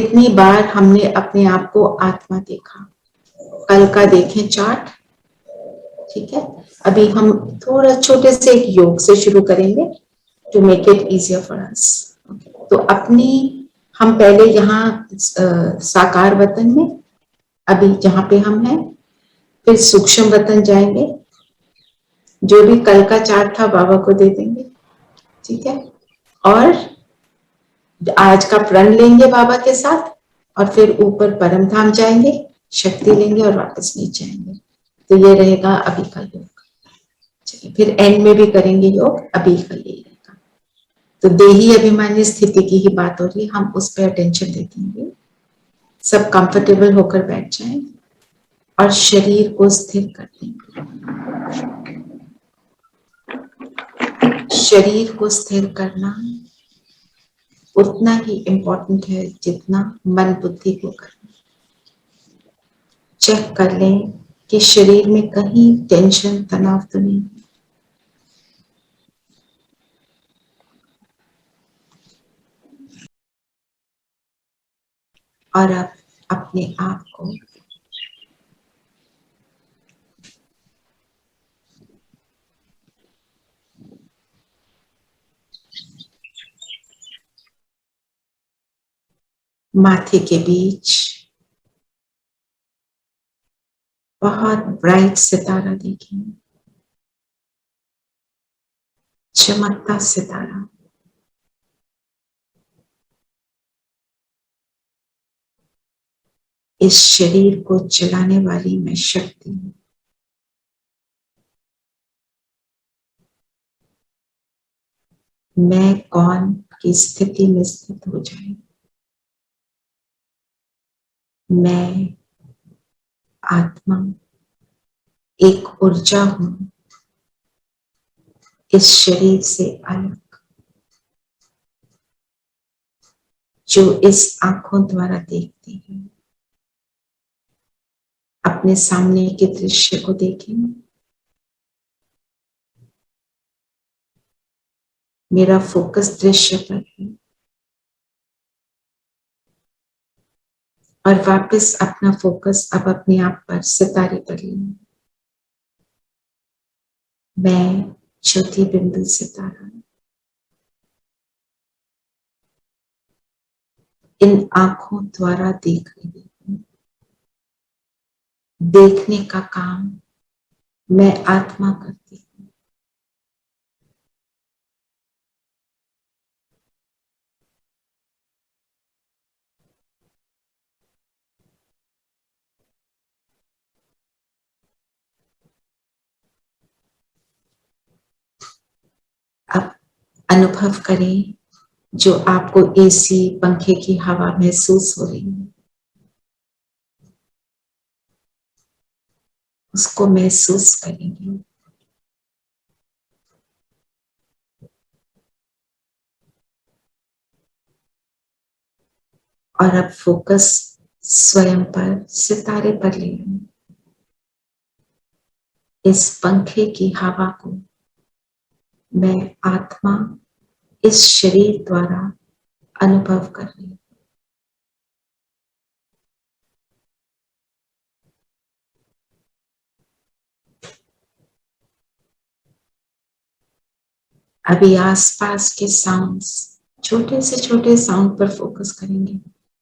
कितनी बार हमने अपने आप को आत्मा देखा? कल का देखें चार्ट, ठीक है। अभी हम थोड़ा छोटे से एक योग से शुरू करेंगे to make it easier for us. तो अपनी हम पहले यहाँ साकार वतन में, अभी जहाँ पे हम हैं, फिर सूक्ष्म वतन जाएंगे। जो भी कल का चार्ट था बाबा को दे देंगे, ठीक है। और आज का प्रण लेंगे बाबा के साथ, और फिर ऊपर परम धाम जाएंगे, शक्ति लेंगे और वापस नीचे आएंगे। तो ये रहेगा अभी का योग। चलिए, फिर एंड में भी करेंगे योग, अभी का यही रहेगा। तो देही अभिमानी स्थिति की ही बात हो रही है, हम उस पर अटेंशन दे देंगे। सब कंफर्टेबल होकर बैठ जाएं और शरीर को स्थिर कर देंगे। शरीर को स्थिर करना उतना ही इम्पोर्टेंट है जितना मन बुद्धि को करना। चेक कर लें कि शरीर में कहीं टेंशन तनाव तो नहीं। और अब अपने आप को माथे के बीच बहुत ब्राइट सितारा देखें, चमकता सितारा। इस शरीर को चलाने वाली मैं शक्ति हूं। मैं कौन की स्थिति में स्थित हो जाए। मैं आत्मा एक ऊर्जा हूं, इस शरीर से अलग, जो इस आंखों द्वारा देखती है। अपने सामने के दृश्य को देखें। मेरा फोकस दृश्य पर है और वापस अपना फोकस अब अपने आप पर, सितारे पर लें। मैं ज्योति बिंदु सितारा इन आंखों द्वारा देख रही हूं। देखने का काम मैं आत्मा करती हूँ। अब अनुभव करें जो आपको एसी पंखे की हवा महसूस हो रही है, उसको महसूस करेंगे। और अब फोकस स्वयं पर, सितारे पर ले लें। इस पंखे की हवा को मैं आत्मा इस शरीर द्वारा अनुभव कर रही हूं। अभी आसपास के साउंड्स, छोटे से छोटे साउंड पर फोकस करेंगे।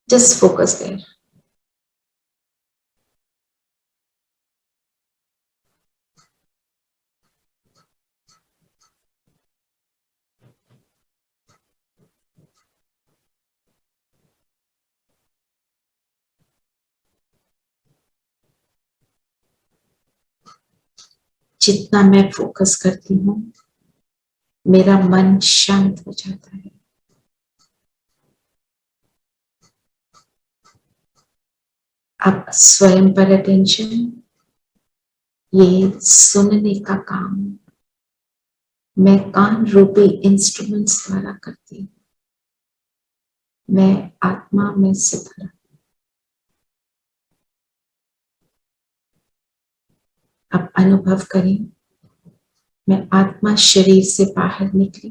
Just focus there. जितना मैं फोकस करती हूँ मेरा मन शांत हो जाता है। अब स्वयं पर अटेंशन। ये सुनने का काम मैं कान रूपी इंस्ट्रूमेंट्स द्वारा करती हूँ। मैं आत्मा में सितारा। अब अनुभव करें मैं आत्मा शरीर से बाहर निकली,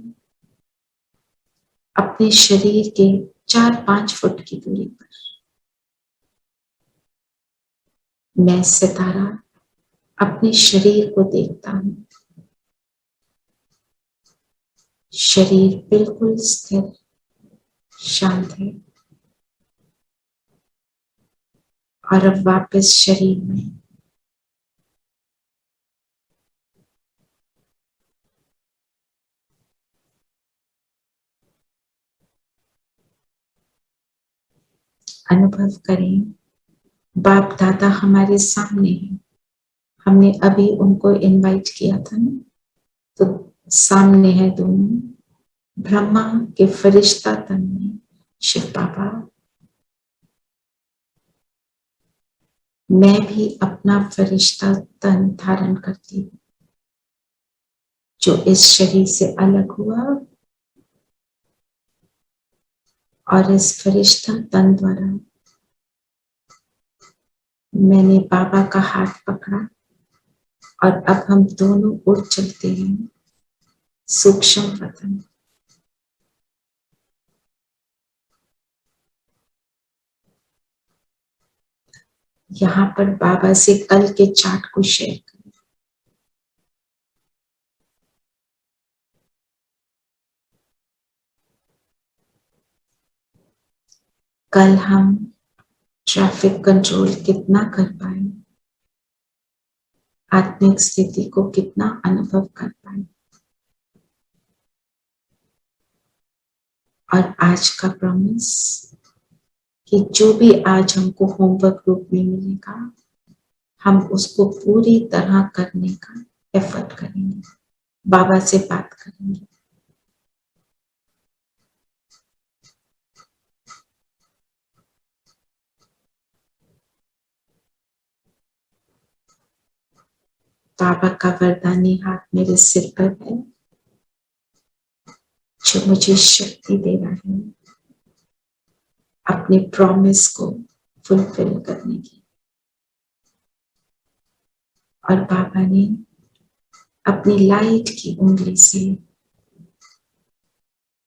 अपने शरीर के 4-5 फुट की दूरी पर मैं सितारा अपने शरीर को देखता हूं। शरीर बिल्कुल स्थिर शांत है और अब वापस शरीर में अनुभव करें। बाप दादा हमारे सामने हैं। हमने अभी उनको इनवाइट किया था ना, तो सामने है दोनों। ब्रह्मा के फरिश्ता तन में शिव बाबा, मैं भी अपना फरिश्ता तन धारण करती हूँ जो इस शरीर से अलग हुआ और इस फरिश्ता तन द्वारा मैंने बाबा का हाथ पकड़ा और अब हम दोनों उड़ चलते हैं सूक्ष्म वतन। यहाँ पर बाबा से कल के चार्ट को शेयर करें। कल हम ट्रैफिक कंट्रोल कितना कर पाए, आत्मिक स्थिति को कितना अनुभव कर पाए, और आज का प्रॉमिस कि जो भी आज हमको होमवर्क रूप में मिलेगा हम उसको पूरी तरह करने का एफर्ट करेंगे, बाबा से बात करेंगे। बाबा का वरदानी हाथ मेरे सिर पर है जो मुझे शक्ति दे रहा है अपने प्रॉमिस को फुलफिल करने की। और बाबा ने अपनी लाइट की उंगली से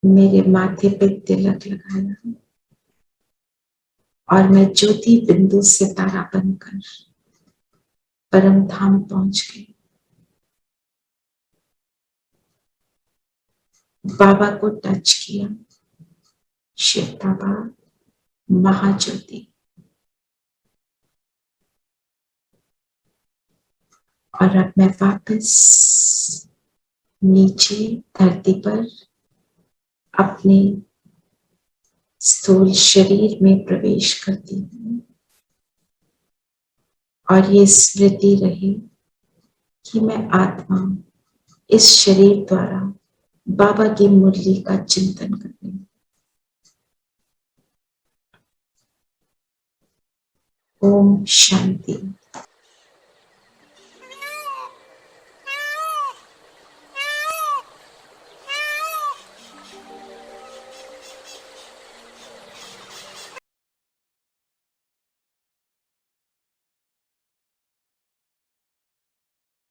मेरे माथे पे तिलक लगाया और मैं ज्योति बिंदु सितारा बनकर परम धाम पहुंच गई। बाबा को टच किया, शिव बाबा महाज्योति, और अब मैं वापस नीचे धरती पर अपने स्थूल शरीर में प्रवेश करती हूँ और ये स्मृति रहे कि मैं आत्मा इस शरीर द्वारा बाबा की मुरली का चिंतन कर रही हूँ। ओम शांति।